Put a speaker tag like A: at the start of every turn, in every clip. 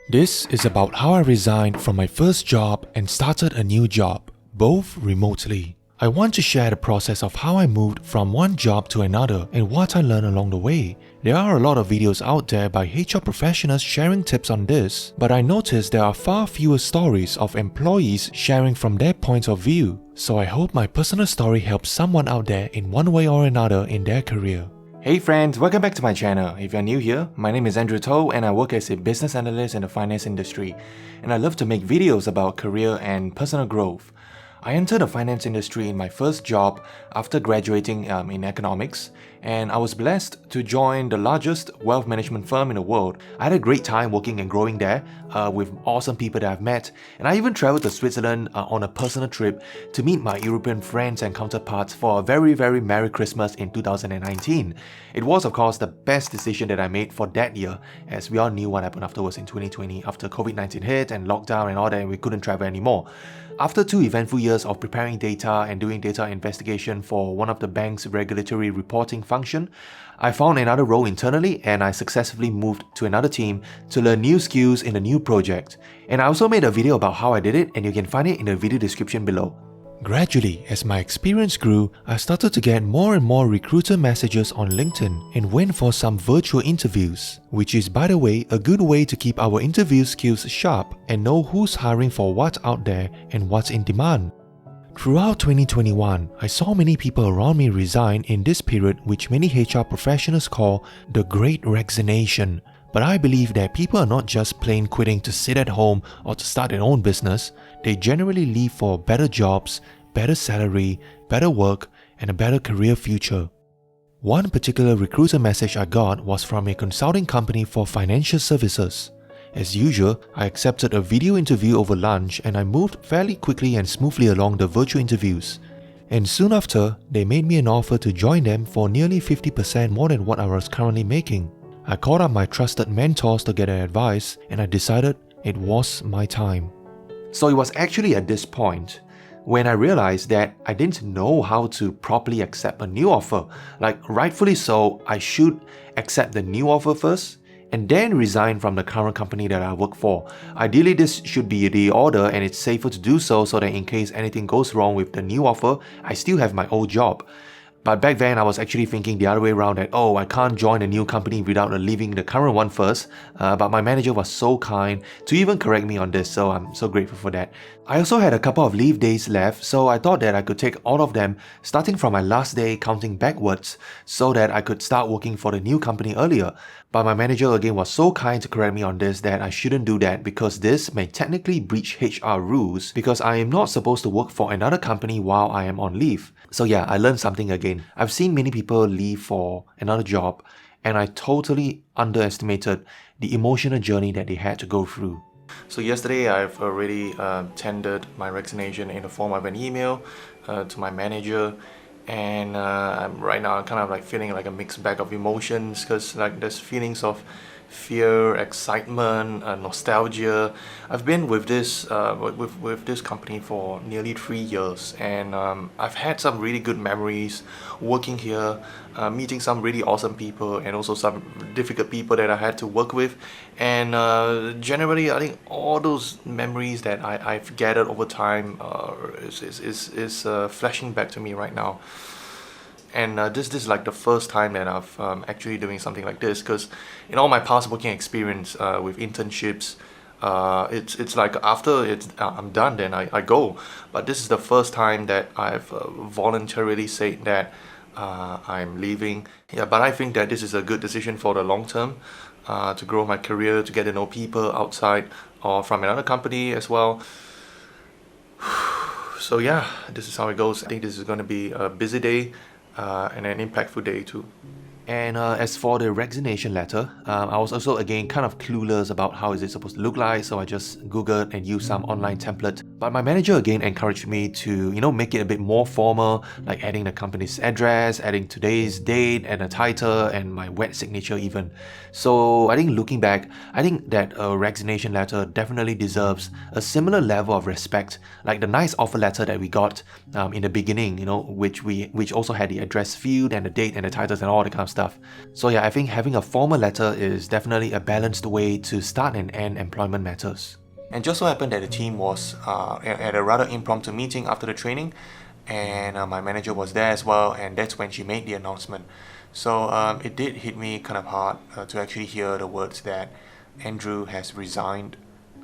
A: This is about how I resigned from my first job and started a new job, both remotely. I want to share the process of how I moved from one job to another and what I learned along the way. There are a lot of videos out there by HR professionals sharing tips on this, but I noticed there are far fewer stories of employees sharing from their point of view. So I hope my personal story helps someone out there in one way or another in their career.
B: Hey friends, welcome back to my channel. If you're new here, my name is Andrew Toh and I work as a business analyst in the finance industry, and I love to make videos about career and personal growth. I entered the finance industry in my first job after graduating in economics, and I was blessed to join the largest wealth management firm in the world. I had a great time working and growing there with awesome people that I've met, and I even traveled to Switzerland on a personal trip to meet my European friends and counterparts for a very Merry Christmas in 2019. It was of course the best decision that I made for that year, as we all knew what happened afterwards in 2020 after COVID-19 hit and lockdown and all that, and we couldn't travel anymore. After 2 eventful years of preparing data and doing data investigation for one of the bank's regulatory reporting function, I found another role internally and I successfully moved to another team to learn new skills in a new project. And I also made a video about how I did it, and you can find it in the video description below.
A: Gradually, as my experience grew, I started to get more and more recruiter messages on LinkedIn and went for some virtual interviews, which is, by the way, a good way to keep our interview skills sharp and know who's hiring for what out there and what's in demand. Throughout 2021, I saw many people around me resign in this period, which many HR professionals call the Great Resignation. But I believe that people are not just plain quitting to sit at home or to start their own business. They generally leave for better jobs, better salary, better work, and a better career future. One particular recruiter message I got was from a consulting company for financial services. As usual, I accepted a video interview over lunch and I moved fairly quickly and smoothly along the virtual interviews. And soon after, they made me an offer to join them for nearly 50% more than what I was currently making. I called up my trusted mentors to get their advice, and I decided it was my time.
B: So it was actually at this point when I realized that I didn't know how to properly accept a new offer. Like, rightfully so, I should accept the new offer first and then resign from the current company that I work for. Ideally, this should be the order, and it's safer to do so that in case anything goes wrong with the new offer, I still have my old job. But back then, I was actually thinking the other way around, that, oh, I can't join a new company without leaving the current one first. But my manager was so kind to even correct me on this, so I'm so grateful for that. I also had a couple of leave days left, so I thought that I could take all of them, starting from my last day counting backwards, so that I could start working for the new company earlier. But my manager again was so kind to correct me on this that I shouldn't do that, because this may technically breach HR rules, because I am not supposed to work for another company while I am on leave. So yeah, I learned something again. I've seen many people leave for another job, and I totally underestimated the emotional journey that they had to go through. So yesterday, I've already tendered my resignation in the form of an email to my manager. And right now I'm kind of like feeling like a mixed bag of emotions, because like there's feelings of fear, excitement, nostalgia. I've been with this with this company for nearly 3 years, and I've had some really good memories working here, meeting some really awesome people, and also some difficult people that I had to work with. And generally, I think all those memories that I've gathered over time is flashing back to me right now. And this is like the first time that I've actually doing something like this, because in all my past working experience with internships, it's like after I'm done, then I go. But this is the first time that I've voluntarily said that I'm leaving. Yeah, but I think that this is a good decision for the long term, to grow my career, to get to know people outside or from another company as well. So yeah, this is how it goes. I think this is going to be a busy day. And an impactful day too. And as for the resignation letter, I was also again kind of clueless about how is it supposed to look like, so I just googled and used some online template But my manager again encouraged me to, make it a bit more formal, like adding the company's address, adding today's date and a title and my wet signature even. So I think looking back, I think that a resignation letter definitely deserves a similar level of respect, like the nice offer letter that we got in the beginning, which also had the address field and the date and the titles and all that kind of stuff. So yeah, I think having a formal letter is definitely a balanced way to start and end employment matters. And just so happened that the team was at a rather impromptu meeting after the training, and my manager was there as well, and that's when she made the announcement. So it did hit me kind of hard to actually hear the words that Andrew has resigned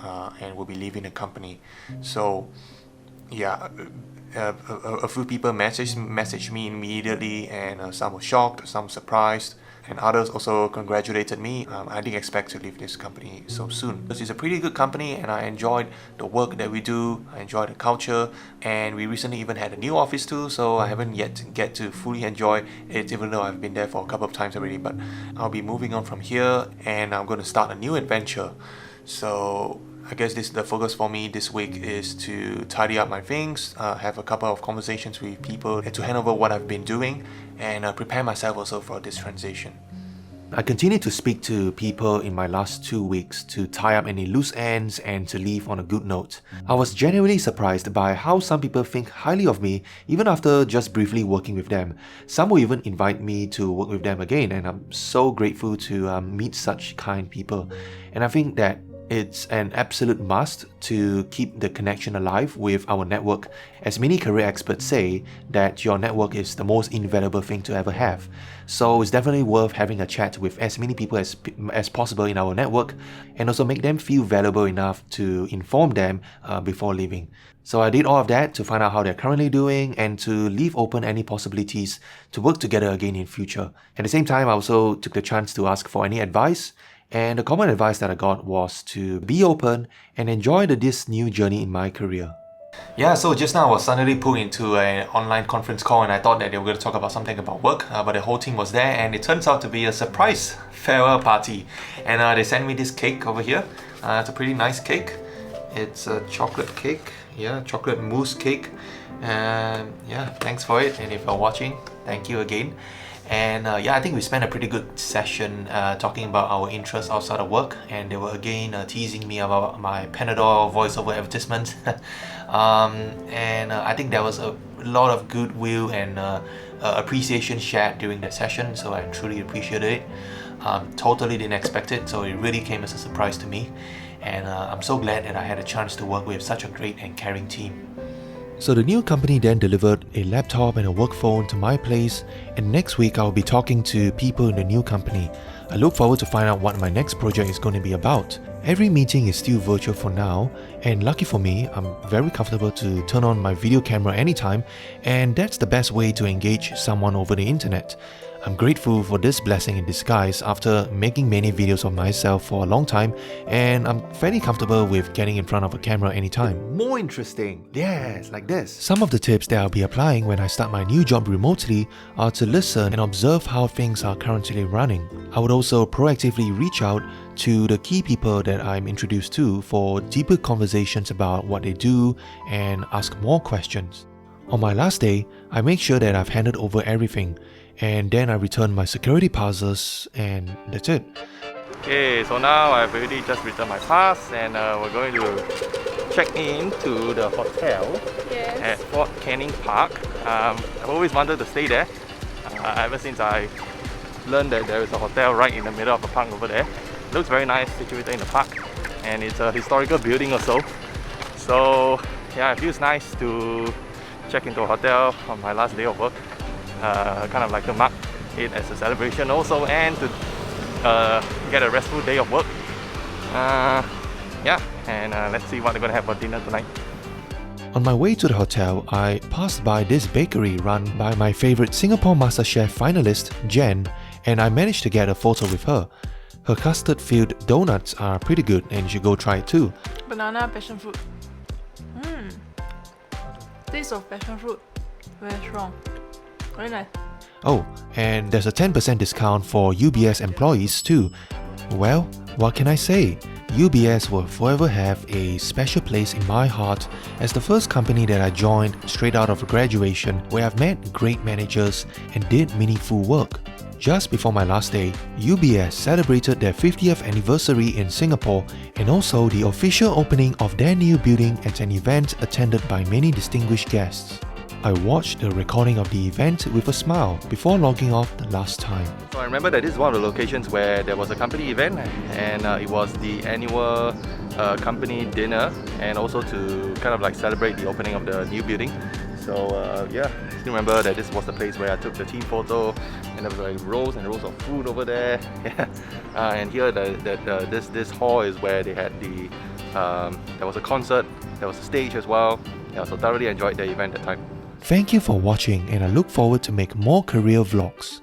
B: and will be leaving the company. So yeah, a few people messaged me immediately, and some were shocked, some surprised, and others also congratulated me. I didn't expect to leave this company so soon. This is a pretty good company, and I enjoyed the work that we do. I enjoyed the culture, and we recently even had a new office too, so I haven't yet get to fully enjoy it, even though I've been there for a couple of times already. But I'll be moving on from here, and I'm going to start a new adventure. So I guess the focus for me this week is to tidy up my things, have a couple of conversations with people, and to hand over what I've been doing, and prepare myself also for this transition. I continued to speak to people in my last 2 weeks to tie up any loose ends and to leave on a good note. I was genuinely surprised by how some people think highly of me even after just briefly working with them. Some will even invite me to work with them again, and I'm so grateful to meet such kind people. And I think that it's an absolute must to keep the connection alive with our network, as many career experts say that your network is the most invaluable thing to ever have. So it's definitely worth having a chat with as many people as possible in our network, and also make them feel valuable enough to inform them before leaving. So I did all of that to find out how they're currently doing and to leave open any possibilities to work together again in future. At the same time, I also took the chance to ask for any advice. And the common advice that I got was to be open and enjoy this new journey in my career. Yeah, so just now I was suddenly pulled into an online conference call, and I thought that they were going to talk about something about work, but the whole team was there, and it turns out to be a surprise farewell party. And they sent me this cake over here. It's a pretty nice cake. It's a chocolate cake, chocolate mousse cake. Thanks for it, and if you're watching, thank you again. And I think we spent a pretty good session talking about our interests outside of work, and they were again teasing me about my Panadol voiceover advertisement. I think there was a lot of goodwill and appreciation shared during that session, so I truly appreciated it. Totally didn't expect it, so it really came as a surprise to me, and I'm so glad that I had a chance to work with such a great and caring team. So the new company then delivered a laptop and a work phone to my place, and next week I'll be talking to people in the new company. I look forward to find out what my next project is going to be about. Every meeting is still virtual for now, and lucky for me, I'm very comfortable to turn on my video camera anytime, and that's the best way to engage someone over the internet. I'm grateful for this blessing in disguise after making many videos of myself for a long time, and I'm fairly comfortable with getting in front of a camera anytime. More interesting, yes, like this. Some of the tips that I'll be applying when I start my new job remotely are to listen and observe how things are currently running. I would also proactively reach out to the key people that I'm introduced to for deeper conversations about what they do and ask more questions. On my last day, I make sure that I've handed over everything, and then I return my security passes, and that's it. Okay, so now I've already just returned my pass, and we're going to check in to the hotel at Fort Canning Park. I've always wanted to stay there ever since I learned that there is a hotel right in the middle of the park over there. It looks very nice, situated in the park, and it's a historical building also. So yeah, it feels nice to check into a hotel on my last day of work. Kind of like to mark it as a celebration also, and to get a restful day of work. Let's see what they're gonna have for dinner tonight. On my way to the hotel, I passed by this bakery run by my favorite Singapore MasterChef finalist, Jen, and I managed to get a photo with her. Her custard-filled donuts are pretty good, and you should go try it too.
C: Banana passion fruit. Taste of passion fruit. Very strong. Very nice.
A: Oh, and there's a 10% discount for UBS employees too. Well, what can I say? UBS will forever have a special place in my heart as the first company that I joined straight out of graduation, where I've met great managers and did meaningful work. Just before my last day, UBS celebrated their 50th anniversary in Singapore and also the official opening of their new building at an event attended by many distinguished guests. I watched the recording of the event with a smile before logging off the last time.
B: So I remember that this is one of the locations where there was a company event, and it was the annual company dinner, and also to kind of like celebrate the opening of the new building. So yeah, I still remember that this was the place where I took the team photo, and there were like rows and rows of food over there. And here, this hall is where they had the there was a concert, there was a stage as well. Yeah, so thoroughly enjoyed the event at the time.
A: Thank you for watching, and I look forward to make more career vlogs.